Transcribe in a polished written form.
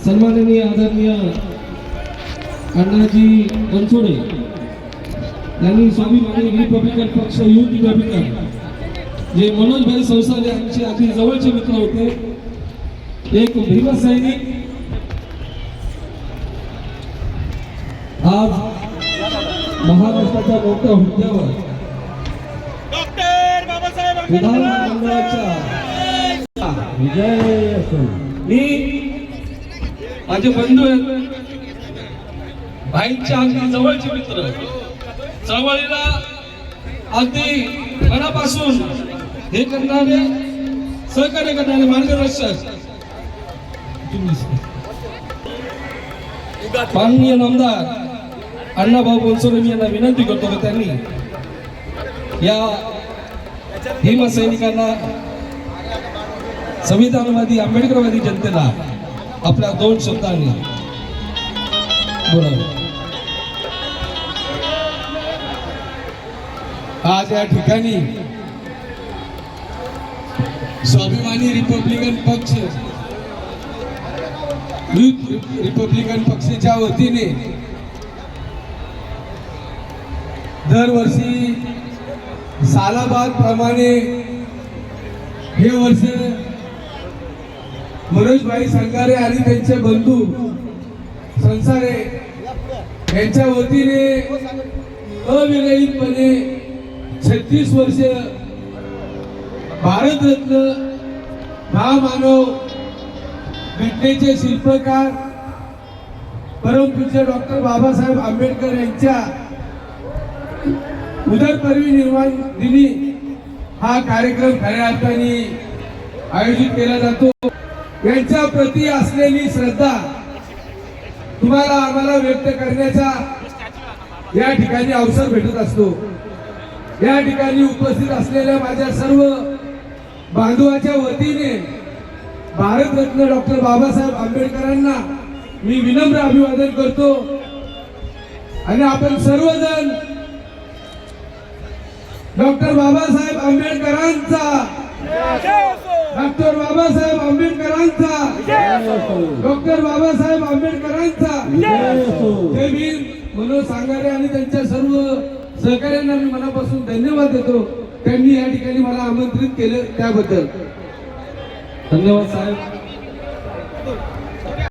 सन्माननीय आदरणीय अण्णाजी बनसोडे यांनी स्वाभिमानी रिपब्लिकन पक्ष युथ रिपब्लिकन जे मनोज भाई संसार यांचे अगदी जवळचे मित्र होते, एक भीमसैनिक आज महाराष्ट्राच्या मोठ्या हुद्द्यावर डॉक्टर बाबासाहेब विधानमंडळाच्या विजय असो। मी माझे बंधू आहेत, भाईंच्या अगदी जवळचे मित्र, चळवळीला अगदी मनापासून हे करणारे, सहकार्य करणारे मार्गदर्शक माननीय नामदार अण्णाभाऊ बनसोडे यांना विनंती करतो की त्यांनी या भीमसैनिकांना, संविधानवादी आंबेडकरवादी जनतेला आपल्या 2 शब्दांनी बोलावं। आज या ठिकाणी स्वाभिमानी रिपब्लिकन पक्ष युथ रिपब्लिकन पक्षाच्या वतीने दरवर्षी सालाबाद प्रमाणे हे वर्ष मनोजभाई संगारे आणि त्यांचे बंधू संसारे यांच्या वतीने अविरहितपणे 36 वर्ष भारतरत्न महामानव घटनेचे शिल्पकार परमपूज्य डॉक्टर बाबासाहेब आंबेडकर यांच्या उदरपरिनिर्वाण दिनी हा कार्यक्रम खऱ्या अर्थाने आयोजित केला जातो। यांच्या प्रती असलेली श्रद्धा तुम्हाला आम्हाला व्यक्त करण्याचा या ठिकाणी अवसर भेटत असतो। या ठिकाणी उपस्थित असलेल्या माझ्या सर्व बांधवाच्या वतीने भारतरत्न डॉक्टर बाबासाहेब आंबेडकरांना मी विनम्र अभिवादन करतो आणि आपण सर्वजण डॉक्टर बाबासाहेब आंबेडकरांचा, डॉक्टर बाबासाहेब आंबेडकरांचा, डॉक्टर बाबासाहेब आंबेडकरांचा जय भीम, मनोज सांगारे आणि त्यांच्या सर्व सहकाऱ्यांना मी मनापासून धन्यवाद देतो. त्यांनी या ठिकाणी मला आमंत्रित केलं त्याबद्दल. धन्यवाद साहेब.